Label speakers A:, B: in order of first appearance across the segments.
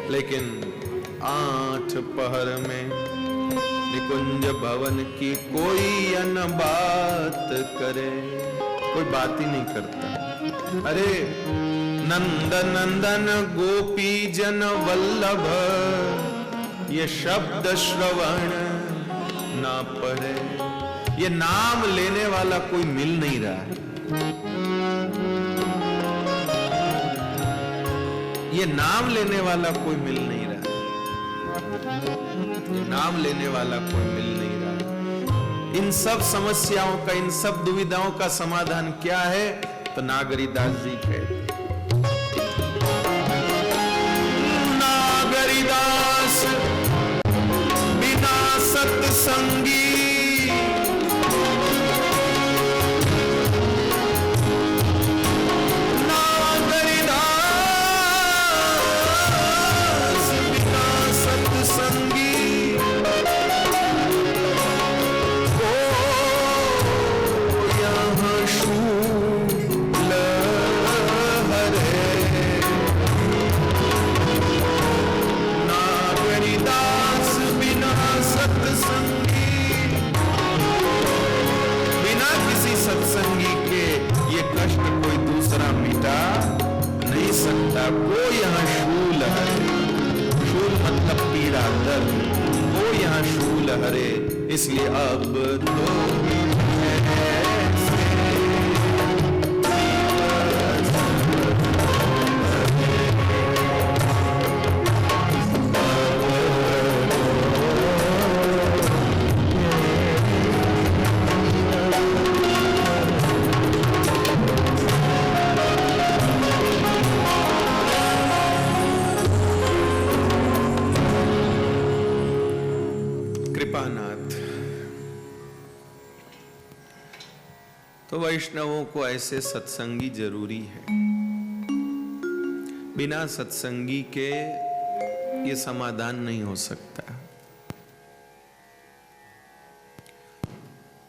A: लेकिन 8 पहर में निकुंज भवन की कोई अन बात करे, कोई बात ही नहीं करता। अरे नंद नंदन गोपी जन वल्लभ, ये शब्द श्रवण ना पड़े। ये नाम लेने वाला कोई मिल नहीं रहा है, ये नाम लेने वाला कोई मिल नहीं रहा, ये नाम लेने वाला कोई मिल नहीं रहा। इन सब समस्याओं का, इन सब दुविधाओं का समाधान क्या है? तो नागरीदास जी कहते, नागरीदास बिना सत्संगी, सत्संगी के ये कष्ट कोई दूसरा मिटा नहीं सकता। वो यहाँ शूल हरे, शूल मतलब पीड़ा, दर्द, वो यहाँ शूल हरे। इसलिए अब तो तो वैष्णवों को ऐसे सत्संगी जरूरी है। बिना सत्संगी के ये समाधान नहीं हो सकता।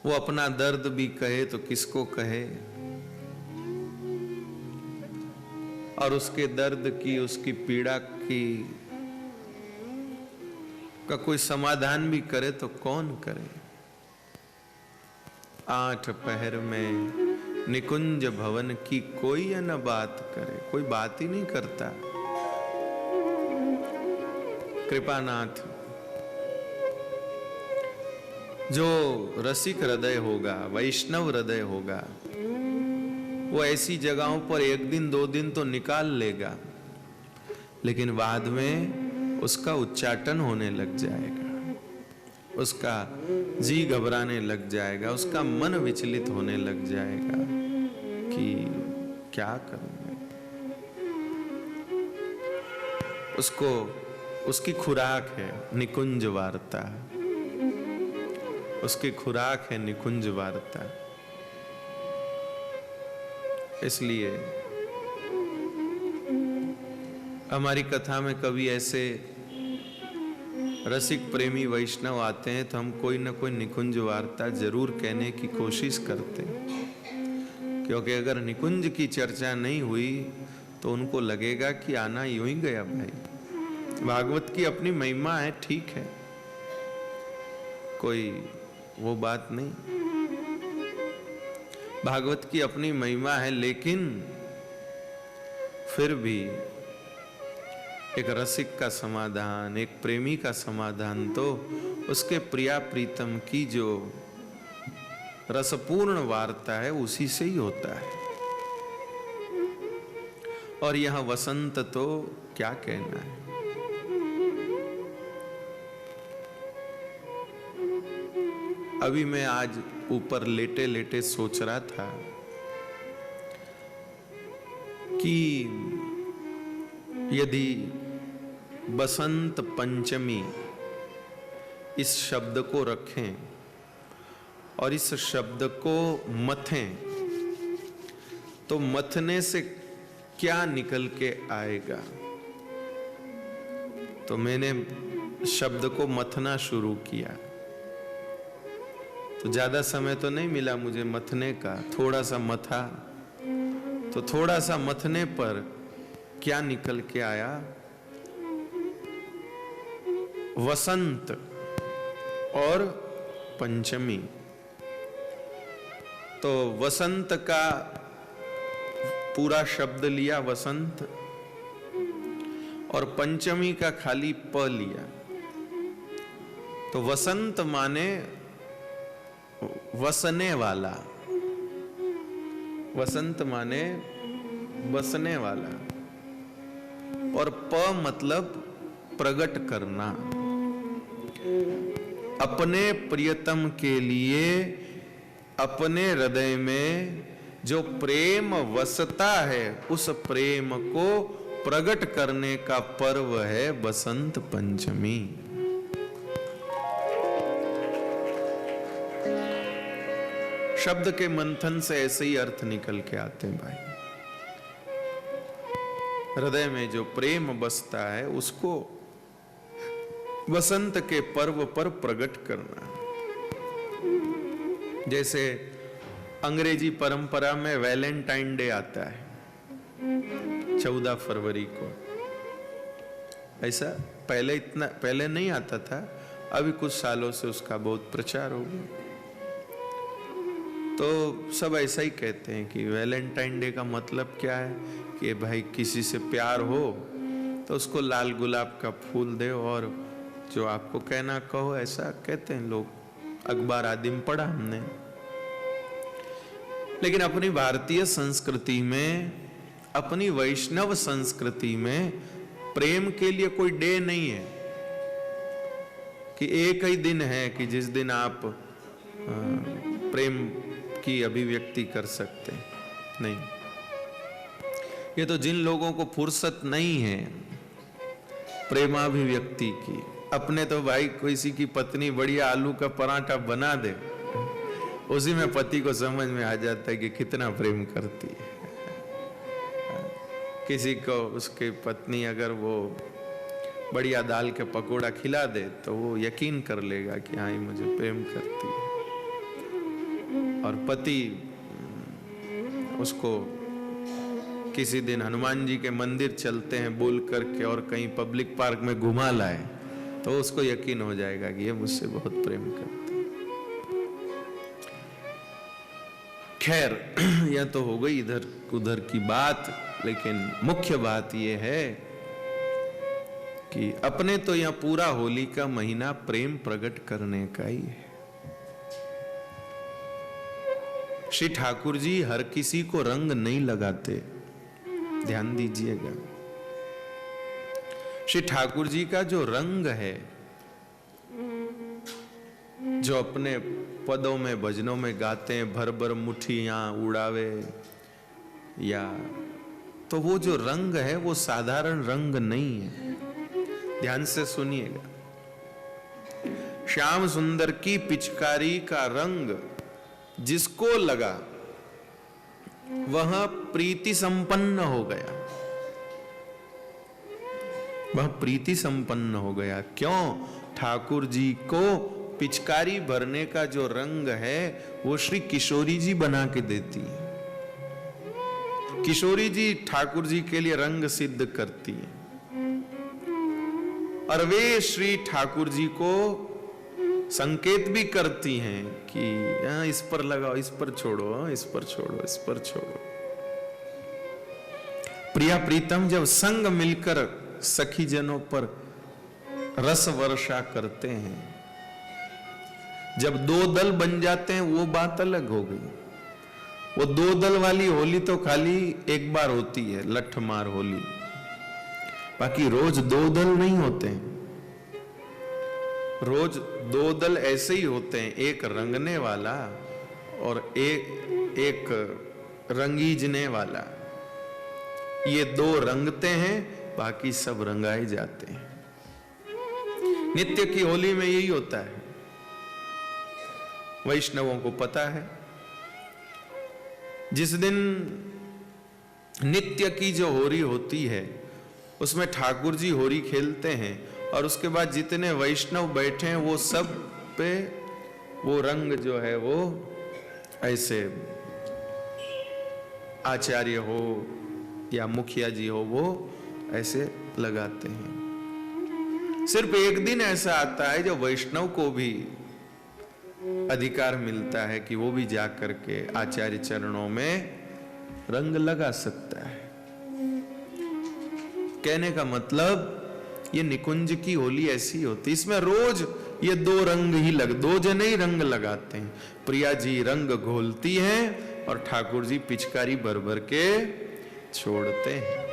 A: वो अपना दर्द भी कहे तो किसको कहे, और उसके दर्द की, उसकी पीड़ा की का कोई समाधान भी करे तो कौन करे। 8 पहर में निकुंज भवन की कोई न बात करे, कोई बात ही नहीं करता। कृपानाथ, जो रसिक हृदय होगा, वैष्णव हृदय होगा, वो ऐसी जगहों पर 1 दिन 2 दिन तो निकाल लेगा, लेकिन बाद में उसका उच्चाटन होने लग जाएगा, उसका जी घबराने लग जाएगा, उसका मन विचलित होने लग जाएगा कि क्या करूं। उसको, उसकी खुराक है निकुंज वार्ता, उसकी खुराक है निकुंज वार्ता। इसलिए हमारी कथा में कभी ऐसे रसिक प्रेमी वैष्णव आते हैं तो हम कोई ना कोई निकुंज वार्ता जरूर कहने की कोशिश करते हैं, क्योंकि अगर निकुंज की चर्चा नहीं हुई तो उनको लगेगा कि आना यूं ही गया। भाई, भागवत की अपनी महिमा है, ठीक है, कोई वो बात नहीं, भागवत की अपनी महिमा है, लेकिन फिर भी एक रसिक का समाधान, एक प्रेमी का समाधान तो उसके प्रिया प्रीतम की जो रसपूर्ण वार्ता है उसी से ही होता है। और यहां वसंत तो क्या कहना है। अभी मैं आज ऊपर लेटे लेटे सोच रहा था कि यदि बसंत पंचमी इस शब्द को रखें और इस शब्द को मथें तो मथने से क्या निकल के आएगा। तो मैंने शब्द को मथना शुरू किया, तो ज्यादा समय तो नहीं मिला मुझे मथने का, थोड़ा सा मथा, तो थोड़ा सा मथने पर क्या निकल के आया वसंत और पंचमी। तो वसंत का पूरा शब्द लिया वसंत, और पंचमी का खाली प लिया। तो वसंत माने वसने वाला, वसंत माने बसने वाला, और प मतलब प्रकट करना। अपने प्रियतम के लिए अपने हृदय में जो प्रेम वसता है, उस प्रेम को प्रकट करने का पर्व है बसंत पंचमी। शब्द के मंथन से ऐसे ही अर्थ निकल के आते हैं भाई। हृदय में जो प्रेम बसता है उसको वसंत के पर्व पर प्रकट करना। जैसे अंग्रेजी परंपरा में वैलेंटाइन डे आता है 14 फरवरी को। ऐसा पहले नहीं आता था, अभी कुछ सालों से उसका बहुत प्रचार हो गया। तो सब ऐसा ही कहते हैं कि वैलेंटाइन डे का मतलब क्या है कि भाई किसी से प्यार हो तो उसको लाल गुलाब का फूल दे, और जो आपको कहना कहो, ऐसा कहते हैं लोग। अखबार आदि में पढ़ा हमने। लेकिन अपनी भारतीय संस्कृति में, अपनी वैष्णव संस्कृति में प्रेम के लिए कोई डे नहीं है कि एक ही दिन है कि जिस दिन आप प्रेम की अभिव्यक्ति कर सकते हैं। नहीं, ये तो जिन लोगों को फुर्सत नहीं है प्रेमाभिव्यक्ति की, अपने तो भाई किसी की पत्नी बढ़िया आलू का पराठा बना दे, उसी में पति को समझ में आ जाता है कि कितना प्रेम करती है। किसी को उसकी पत्नी अगर वो बढ़िया दाल के पकोड़ा खिला दे तो वो यकीन कर लेगा कि हाँ, ये मुझे प्रेम करती है। और पति उसको किसी दिन हनुमान जी के मंदिर चलते हैं बोल करके और कहीं पब्लिक पार्क में घुमा लाए, तो उसको यकीन हो जाएगा कि ये मुझसे बहुत प्रेम करती है। खैर, यह तो हो गई इधर उधर की बात, लेकिन मुख्य बात यह है कि अपने तो यह पूरा होली का महीना प्रेम प्रकट करने का ही है। श्री ठाकुर जी हर किसी को रंग नहीं लगाते, ध्यान दीजिएगा। श्री ठाकुर जी का जो रंग है, जो अपने पदों में भजनों में गाते हैं, भर भर मुट्ठियां उड़ावे, या तो वो जो रंग है वो साधारण रंग नहीं है। ध्यान से सुनिएगा। श्याम सुंदर की पिचकारी का रंग जिसको लगा वह प्रीति संपन्न हो गया, वह प्रीति संपन्न हो गया। क्यों? ठाकुर जी को पिचकारी भरने का जो रंग है वो श्री किशोरी जी बना के देती है। किशोरी जी ठाकुर जी के लिए रंग सिद्ध करती है, और वे श्री ठाकुर जी को संकेत भी करती हैं कि इस पर लगाओ, इस पर छोड़ो, इस पर छोड़ो, इस पर छोड़ो। प्रिया प्रीतम जब संग मिलकर सखी जनों पर रस वर्षा करते हैं, जब दो दल बन जाते हैं, वो बात अलग हो गई। वो दो दल वाली होली तो खाली एक बार होती है, लठमार होली। बाकी रोज दो दल नहीं होते हैं। रोज दो दल ऐसे ही होते हैं, एक रंगने वाला और एक रंगीजने वाला। ये दो रंगते हैं, बाकी सब रंगाए जाते हैं। नित्य की होली में यही होता है। वैष्णवों को पता है, जिस दिन नित्य की जो होरी होती है उसमें ठाकुर जी होरी खेलते हैं, और उसके बाद जितने वैष्णव बैठे हैं वो सब पे वो रंग जो है वो ऐसे आचार्य हो या मुखिया जी हो वो ऐसे लगाते हैं। सिर्फ एक दिन ऐसा आता है जब वैष्णव को भी अधिकार मिलता है कि वो भी जा करके आचार्य चरणों में रंग लगा सकता है। कहने का मतलब ये निकुंज की होली ऐसी होती, इसमें रोज ये दो रंग ही दो जने ही रंग लगाते हैं। प्रिया जी रंग घोलती हैं और ठाकुर जी पिचकारी भर भर के छोड़ते हैं।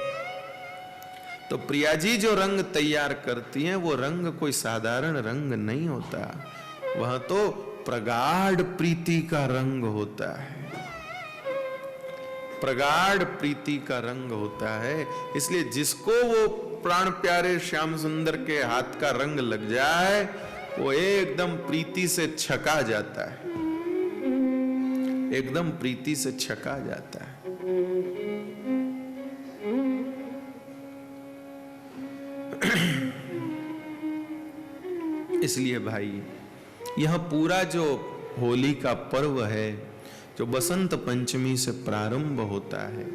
A: तो प्रिया जी जो रंग तैयार करती हैं वो रंग कोई साधारण रंग नहीं होता, वह तो प्रगाढ़ प्रीति का रंग होता है, प्रगाढ़ प्रीति का रंग होता है। इसलिए जिसको वो प्राण प्यारे श्याम सुंदर के हाथ का रंग लग जाए वो एकदम प्रीति से छका जाता है, एकदम प्रीति से छका जाता है। इसलिए भाई यह पूरा जो होली का पर्व है, जो बसंत पंचमी से प्रारंभ होता है,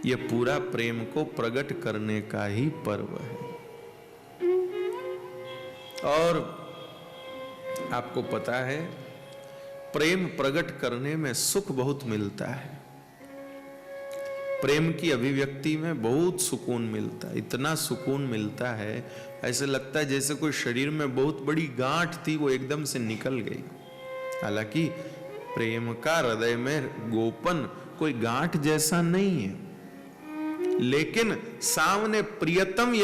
A: यह पूरा प्रेम को प्रकट करने का ही पर्व है। और आपको पता है प्रेम प्रकट करने में सुख बहुत मिलता है, प्रेम की अभिव्यक्ति में बहुत सुकून मिलता है, इतना सुकून मिलता है ऐसे लगता है जैसे कोई शरीर में बहुत बड़ी गांठ थी वो एकदम से निकल गई। हालांकि प्रेम का हृदय में गोपन कोई गांठ जैसा नहीं है, लेकिन सामने प्रियतम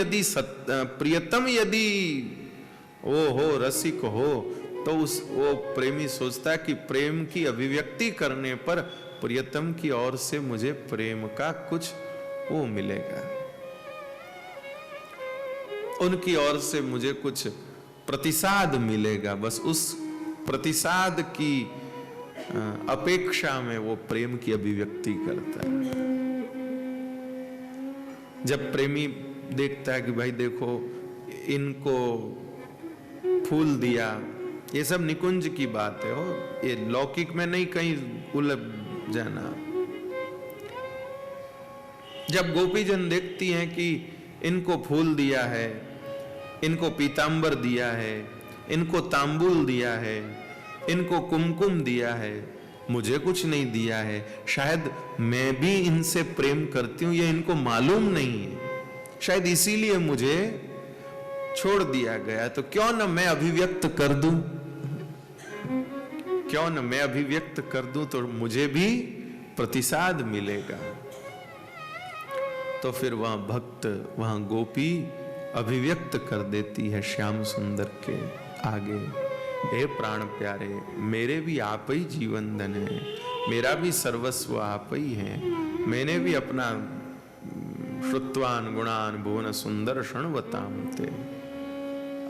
A: यदि वो हो, रसिक हो, तो वो प्रेमी सोचता है कि प्रेम की अभिव्यक्ति करने पर प्रियतम की ओर से मुझे प्रेम का कुछ वो मिलेगा, उनकी ओर से मुझे कुछ प्रतिसाद मिलेगा। बस उस प्रतिसाद की अपेक्षा में वो प्रेम की अभिव्यक्ति करता है। जब प्रेमी देखता है कि भाई देखो इनको फूल दिया, ये सब निकुंज की बात है, हो ये लौकिक में नहीं कहीं उलझ जाना। जब गोपीजन देखती हैं कि इनको फूल दिया है, इनको पीतांबर दिया है, इनको तांबूल दिया है, इनको कुमकुम दिया है, मुझे कुछ नहीं दिया है, शायद मैं भी इनसे प्रेम करती हूं, ये इनको मालूम नहीं है, शायद इसीलिए मुझे छोड़ दिया गया, तो क्यों न मैं अभिव्यक्त कर दूं, क्यों न मैं अभिव्यक्त कर दूं तो मुझे भी प्रतिसाद मिलेगा। तो फिर वहां भक्त, वहां गोपी अभिव्यक्त कर देती है श्याम सुंदर के आगे, हे प्राण प्यारे, मेरे भी आप ही जीवन धन है, मेरा भी सर्वस्व आप ही है, मैंने भी अपना श्रुत्वान गुणान भुवन सुंदर क्षणवताम थे।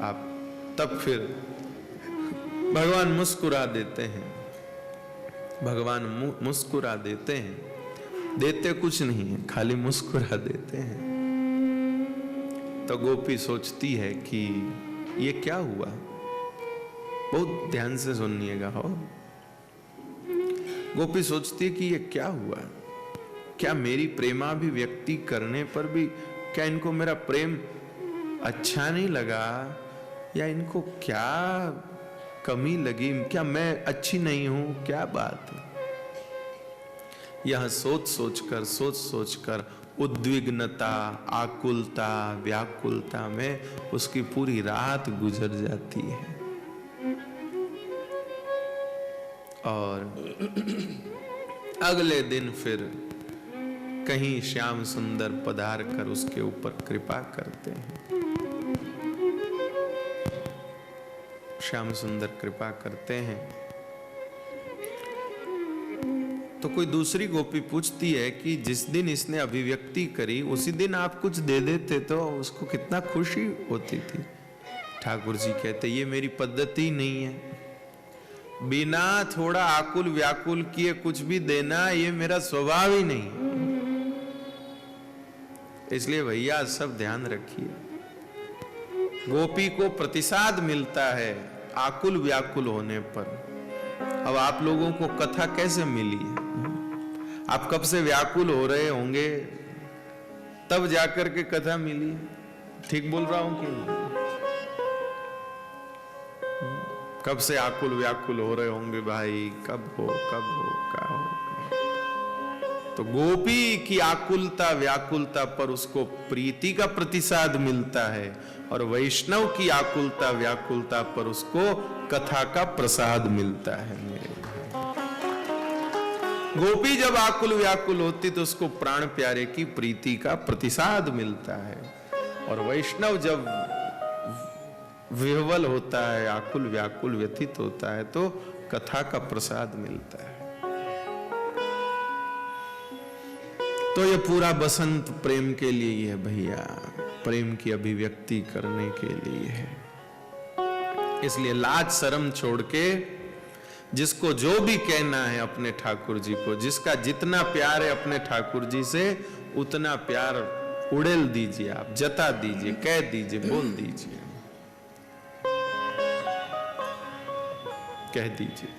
A: आप तब फिर भगवान मुस्कुरा देते हैं, भगवान मुस्कुरा देते हैं, देते कुछ नहीं है, खाली मुस्कुरा देते हैं। तो गोपी सोचती है कि ये क्या हुआ, बहुत ध्यान से सुनिएगा हो। गोपी सोचती है कि ये क्या हुआ, क्या मेरी प्रेमाभिव्यक्ति करने पर भी क्या इनको मेरा प्रेम अच्छा नहीं लगा, या इनको क्या कमी लगी, क्या मैं अच्छी नहीं हूं, क्या बात है। यह सोच सोचकर उद्विग्नता, आकुलता, व्याकुलता में उसकी पूरी रात गुजर जाती है। और अगले दिन फिर कहीं श्याम सुंदर पधार कर उसके ऊपर कृपा करते हैं। श्याम सुंदर कृपा करते हैं तो कोई दूसरी गोपी पूछती है कि जिस दिन इसने अभिव्यक्ति करी उसी दिन आप कुछ दे देते तो उसको कितना खुशी होती थी। ठाकुर जी कहते ये मेरी पद्धति नहीं है, बिना थोड़ा आकुल व्याकुल किए कुछ भी देना ये मेरा स्वभाव ही नहीं है। इसलिए भैया सब ध्यान रखिए, गोपी को प्रतिसाद मिलता है आकुल व्याकुल होने पर। अब आप लोगों को कथा कैसे मिली है? आप कब से व्याकुल हो रहे होंगे तब जाकर के कथा मिली। ठीक बोल रहा हूं कि कब से आकुल व्याकुल हो रहे होंगे भाई, कब हो क्या हो। तो गोपी की आकुलता व्याकुलता पर उसको प्रीति का प्रतिसाद मिलता है, और वैष्णव की आकुलता व्याकुलता पर उसको कथा का प्रसाद मिलता है। मेरे गोपी जब आकुल व्याकुल होती तो उसको प्राण प्यारे की प्रीति का प्रतिसाद मिलता है, और वैष्णव जब विह्वल होता है, आकुल व्याकुल व्यथित होता है, तो कथा का प्रसाद मिलता है। तो ये पूरा बसंत प्रेम के लिए ही है भैया, प्रेम की अभिव्यक्ति करने के लिए है। इसलिए लाज शर्म छोड़ के जिसको जो भी कहना है अपने ठाकुर जी को, जिसका जितना प्यार है अपने ठाकुर जी से, उतना प्यार उड़ेल दीजिए, आप जता दीजिए, कह दीजिए, बोल दीजिए, कह दीजिए।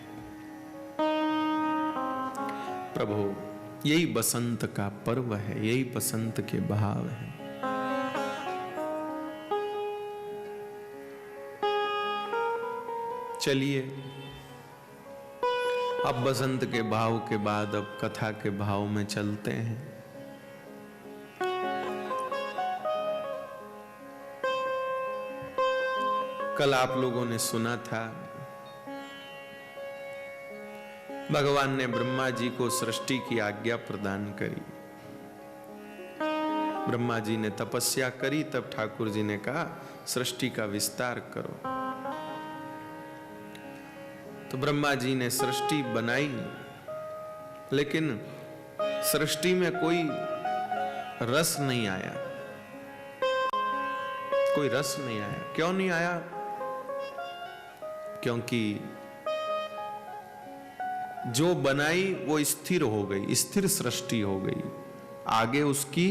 A: प्रभु यही बसंत का पर्व है, यही बसंत के भाव है। चलिए अब बसंत के भाव के बाद अब कथा के भाव में चलते हैं। कल आप लोगों ने सुना था भगवान ने ब्रह्मा जी को सृष्टि की आज्ञा प्रदान करी। ब्रह्मा जी ने तपस्या करी, तब ठाकुर जी ने कहा सृष्टि का विस्तार करो। तो ब्रह्मा जी ने सृष्टि बनाई, लेकिन सृष्टि में कोई रस नहीं आया, कोई रस नहीं आया। क्यों नहीं आया? क्योंकि जो बनाई वो स्थिर हो गई, स्थिर सृष्टि हो गई, आगे उसकी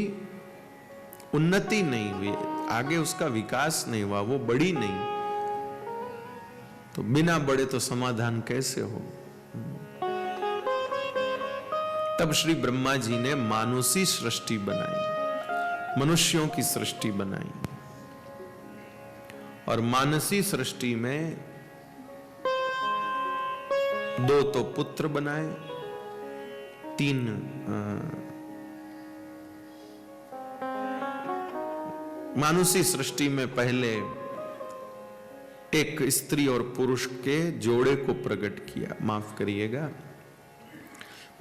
A: उन्नति नहीं हुई, आगे उसका विकास नहीं हुआ, वो बड़ी नहीं। तो बिना बड़े तो समाधान कैसे हो? तब श्री ब्रह्मा जी ने मानुषी सृष्टि बनाई, मनुष्यों की सृष्टि बनाई, और मानसी सृष्टि में 2 तो पुत्र बनाए, 3 मानुषी सृष्टि में पहले एक स्त्री और पुरुष के जोड़े को प्रकट किया, माफ करिएगा,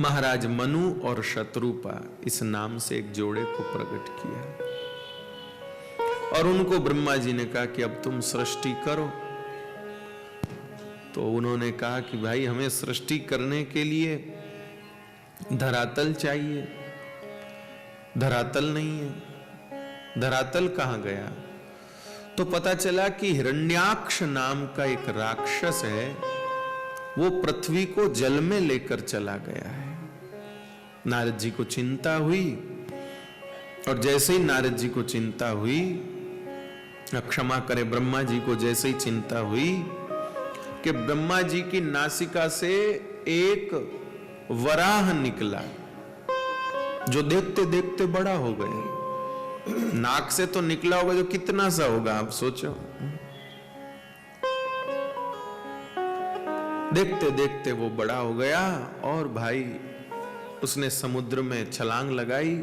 A: महाराज मनु और शत्रुपा इस नाम से एक जोड़े को प्रकट किया, और उनको ब्रह्मा जी ने कहा कि अब तुम सृष्टि करो। तो उन्होंने कहा कि भाई हमें सृष्टि करने के लिए धरातल चाहिए, धरातल नहीं है। धरातल कहां गया? तो पता चला कि हिरण्याक्ष नाम का एक राक्षस है, वो पृथ्वी को जल में लेकर चला गया है। नारद जी को चिंता हुई, और जैसे ही नारद जी को चिंता हुई, क्षमा करे ब्रह्मा जी को जैसे ही चिंता हुई कि ब्रह्मा जी की नासिका से एक वराह निकला, जो देखते देखते बड़ा हो गया। नाक से तो निकला होगा, जो कितना सा होगा आप सोचो। देखते देखते वो बड़ा हो गया, और भाई उसने समुद्र में छलांग लगाई,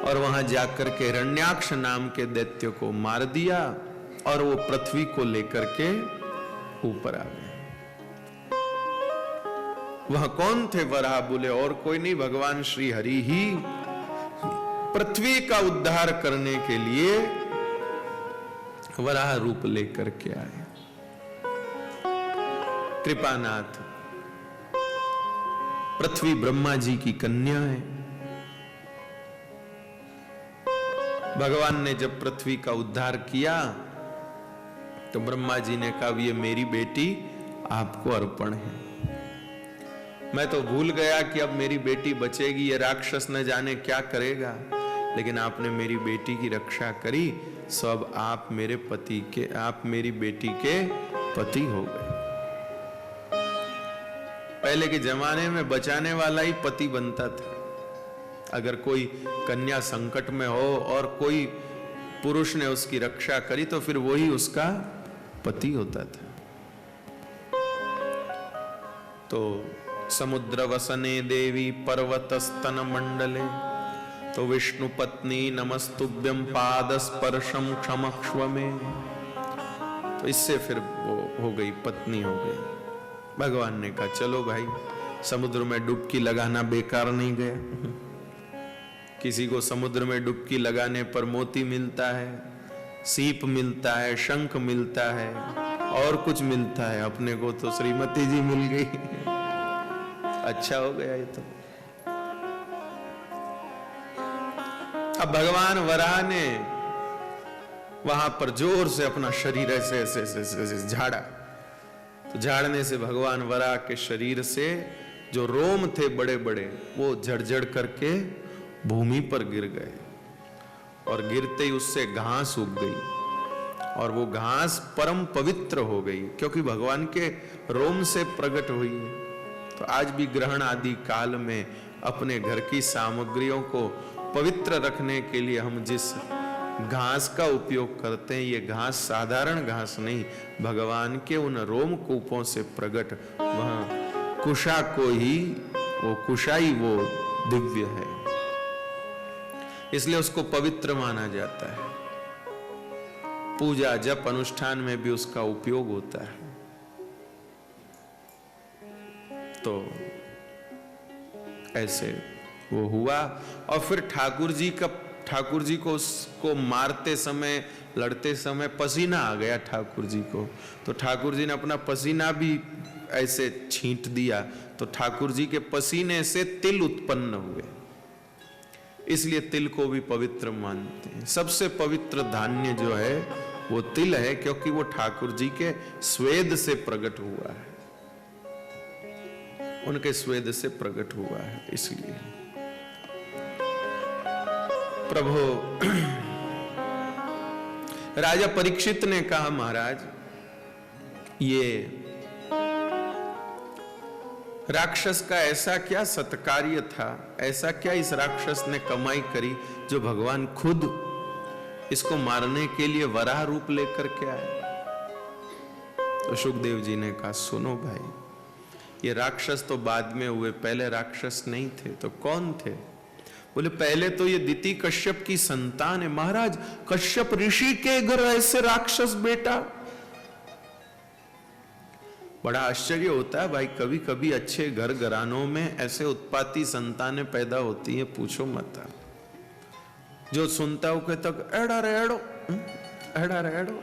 A: और वहां जाकर के हिरण्याक्ष नाम के दैत्य को मार दिया, और वो पृथ्वी को लेकर के ऊपर आ गए। वह कौन थे वराह? बोले और कोई नहीं, भगवान श्री हरि ही पृथ्वी का उद्धार करने के लिए वराह रूप लेकर के आए। कृपानाथ, पृथ्वी ब्रह्मा जी की कन्या है। भगवान ने जब पृथ्वी का उद्धार किया तो ब्रह्मा जी ने कहा ये मेरी बेटी आपको अर्पण है। मैं तो भूल गया कि अब मेरी बेटी बचेगी, ये राक्षस न जाने क्या करेगा, लेकिन आपने मेरी बेटी की रक्षा करी, सो अब आप मेरे पति के, आप मेरी बेटी के पति हो गए। पहले के जमाने में बचाने वाला ही पति बनता था। अगर कोई कन्या संकट में हो और कोई पुरुष ने उसकी रक्षा करी तो फिर वही उसका पति होता था। तो समुद्र वसने देवी पर्वतस्तन मंडले, तो विष्णु पत्नी नमस्तुभ्यम पाद स्पर्शम क्षमक्ष्व में। तो इससे फिर वो हो गई, पत्नी हो गई। भगवान ने कहा चलो भाई, समुद्र में डुबकी लगाना बेकार नहीं गया। किसी को समुद्र में डुबकी लगाने पर मोती मिलता है, सीप मिलता है, शंख मिलता है, और कुछ मिलता है। अपने को तो श्रीमती जी मिल गई। अच्छा हो गया ये तो। अब भगवान वराह ने वहां पर जोर से अपना शरीर ऐसे ऐसे ऐसे झाड़ा। तो झाड़ने से भगवान वराह के शरीर से जो रोम थे बड़े बड़े, वो झड़झड़ करके भूमि पर गिर गए, और गिरते ही उससे घास उग गई, और वो घास परम पवित्र हो गई, क्योंकि भगवान के रोम से प्रकट हुई है। तो आज भी ग्रहण आदि काल में अपने घर की सामग्रियों को पवित्र रखने के लिए हम जिस घास का उपयोग करते हैं, ये घास साधारण घास नहीं, भगवान के उन रोम कूपों से प्रकट वह कुशा को ही, वो कुशाई वो दिव्य है, इसलिए उसको पवित्र माना जाता है। पूजा जप अनुष्ठान में भी उसका उपयोग होता है। तो ऐसे वो हुआ, और फिर ठाकुर जी को उसको मारते समय, लड़ते समय पसीना आ गया ठाकुर जी को। तो ठाकुर जी ने अपना पसीना भी ऐसे छींट दिया, तो ठाकुर जी के पसीने से तिल उत्पन्न हुए, इसलिए तिल को भी पवित्र मानते हैं। सबसे पवित्र धान्य जो है वो तिल है, क्योंकि वो ठाकुर जी के स्वेद से प्रकट हुआ है, उनके स्वेद से प्रकट हुआ है। इसलिए प्रभु राजा परीक्षित ने कहा, महाराज ये राक्षस का ऐसा क्या सत्कार्य था, ऐसा क्या इस राक्षस ने कमाई करी जो भगवान खुद इसको मारने के लिए वराह रूप लेकर के आए। तो सुखदेव जी ने कहा, सुनो भाई, ये राक्षस तो बाद में हुए, पहले राक्षस नहीं थे। तो कौन थे? बोले पहले तो ये दिति कश्यप की संतान है। महाराज, कश्यप ऋषि के घर ऐसे राक्षस बेटा? बड़ा आश्चर्य होता है भाई, कभी कभी अच्छे घर घरानों में ऐसे उत्पाती संतानें पैदा होती हैं, पूछो मत। जो सुनता हो कहता एड़ा रे एड़ो, एड़ा रे एड़ो।